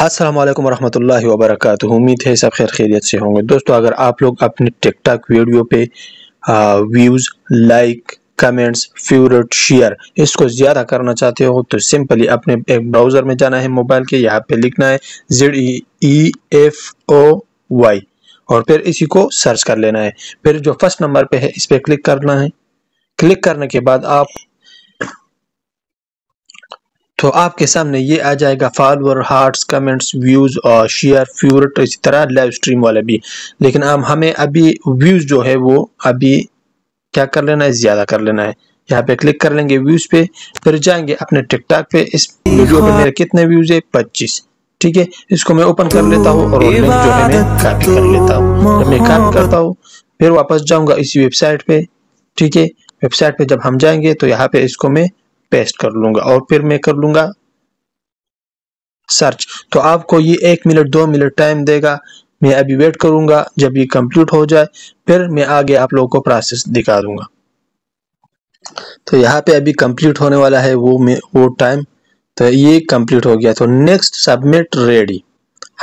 अस्सलाम वालेकुम रहमतुल्लाहि व बरकातुहू। उम्मीद है सब खैर खैरियत से होंगे। दोस्तों, अगर आप लोग अपने टिकटॉक वीडियो पे views, like, comments, favourite, share इसको ज़्यादा करना चाहते हो तो सिंपली अपने एक ब्राउज़र में जाना है मोबाइल के, यहाँ पे लिखना है ZEEFOY और फिर इसी को सर्च कर लेना है। फिर जो फर्स्ट नंबर पे है इस पर क्लिक करना है। क्लिक करने के बाद आपके सामने ये आ जाएगा फॉलोअर, हार्ट्स, कमेंट्स, व्यूज और शेयर, फेवरेट, इसी तरह लाइव स्ट्रीम वाले भी। लेकिन हमें अभी व्यूज जो है वो अभी क्या कर लेना है, ज्यादा कर लेना है। यहाँ पे क्लिक कर लेंगे व्यूज पे, फिर जाएंगे अपने टिकटॉक पे। इस वीडियो पे मेरे कितने व्यूज है? 25। ठीक है, इसको मैं ओपन कर लेता हूँ और लिंक जो है मैं कॉपी कर लेता हूँ। जब मैं कॉपी करता हूँ फिर वापस जाऊंगा इसी वेबसाइट पे। ठीक है, वेबसाइट पे जब हम जाएंगे तो यहाँ पे इसको मैं पेस्ट कर लूंगा और फिर मैं कर लूंगा सर्च। तो आपको ये 1 मिनट 2 मिनट टाइम देगा। मैं अभी वेट करूंगा, जब ये कंप्लीट हो जाए फिर मैं आगे आप लोगों को प्रोसेस दिखा दूंगा। तो यहाँ पे अभी कंप्लीट होने वाला है वो टाइम। तो ये कंप्लीट हो गया। तो नेक्स्ट सबमिट रेडी,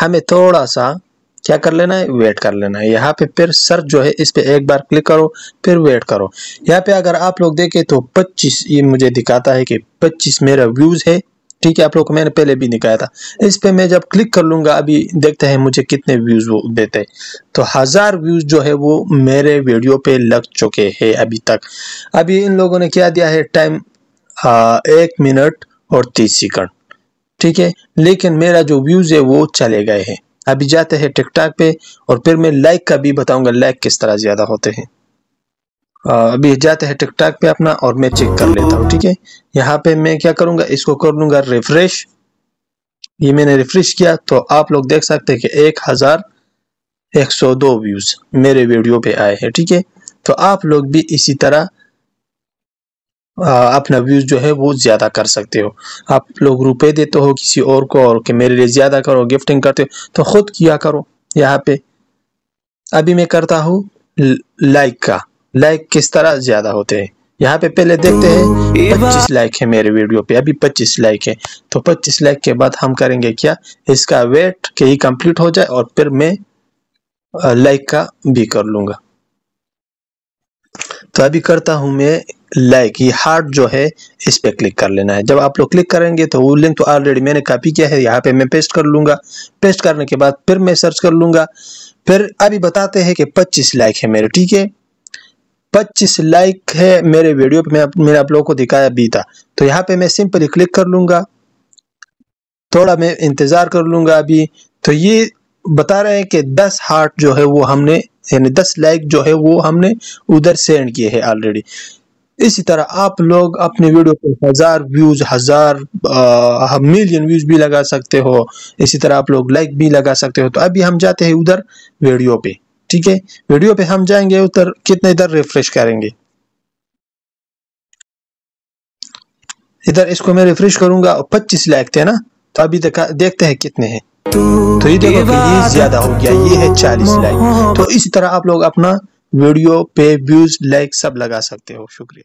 हमें थोड़ा सा क्या कर लेना है, वेट कर लेना है। यहाँ पे फिर सर्च जो है इस पे एक बार क्लिक करो, फिर वेट करो। यहाँ पे अगर आप लोग देखें तो 25 ये मुझे दिखाता है कि 25 मेरा व्यूज है। ठीक है, आप लोग को मैंने पहले भी दिखाया था। इस पे मैं जब क्लिक कर लूंगा अभी देखते हैं मुझे कितने व्यूज वो देते हैं। तो 1000 व्यूज जो है वो मेरे वीडियो पे लग चुके हैं अभी तक। अभी इन लोगों ने क्या दिया है टाइम, 1 मिनट और 30 सेकंड। ठीक है, लेकिन मेरा जो व्यूज है वो चले गए हैं। अभी जाते हैं टिकटॉक पे और फिर मैं लाइक का भी बताऊंगा लाइक किस तरह ज्यादा होते हैं। अभी जाते हैं टिकटॉक पे अपना और मैं चेक कर लेता हूँ। ठीक है, यहाँ पे मैं क्या करूंगा, इसको कर लूंगा रिफ्रेश। ये मैंने रिफ्रेश किया तो आप लोग देख सकते हैं कि 1102 व्यूज मेरे वीडियो पे आए हैं। ठीक है, तो आप लोग भी इसी तरह अपना व्यूज जो है वो ज्यादा कर सकते हो। आप लोग रुपए देते हो किसी और को और कि मेरे लिए ज्यादा करो, गिफ्टिंग करते हो, तो खुद किया करो। यहाँ पे अभी मैं करता हूँ लाइक का, लाइक किस तरह ज्यादा होते हैं। यहाँ पे पहले देखते हैं 25 लाइक है मेरे वीडियो पे, अभी 25 लाइक है। तो 25 लाइक के बाद हम करेंगे क्या, इसका वेट कि ये कंप्लीट हो जाए और फिर मैं लाइक का भी कर लूंगा। तो अभी करता हूं मैं लाइक, ये हार्ट जो है इस पे क्लिक कर लेना है। जब आप लोग क्लिक करेंगे तो वो लिंक तो ऑलरेडी मैंने कॉपी किया है, यहाँ पे मैं पेस्ट कर लूंगा। पेस्ट करने के बाद फिर मैं सर्च कर लूंगा। फिर अभी बताते हैं कि 25 लाइक है मेरे। ठीक है, 25 लाइक है मेरे वीडियो पे, मैंने आप लोगों को दिखाया भी था। तो यहाँ पे मैं सिंपली क्लिक कर लूंगा, थोड़ा मैं इंतजार कर लूंगा अभी। तो ये बता रहे हैं कि 10 हार्ट जो है वो हमने, यानी 10 लाइक जो है वो हमने उधर सेंड किए हैं ऑलरेडी। इसी तरह आप लोग अपने वीडियो पे 1000 व्यूज, 1000 मिलियन व्यूज भी लगा सकते हो। इसी तरह आप लोग लाइक भी लगा सकते हो। तो अभी हम जाते हैं उधर वीडियो पे। ठीक है, वीडियो पे हम जाएंगे उधर, कितने इधर रिफ्रेश करेंगे, इधर इसको मैं रिफ्रेश करूंगा। 25 लाइक थे ना, तो अभी देखते हैं कितने हैं। तो ये देखो कि ये ज्यादा हो गया, ये है 40 लाइक। तो इसी तरह आप लोग अपना वीडियो पे व्यूज, लाइक सब लगा सकते हो। शुक्रिया।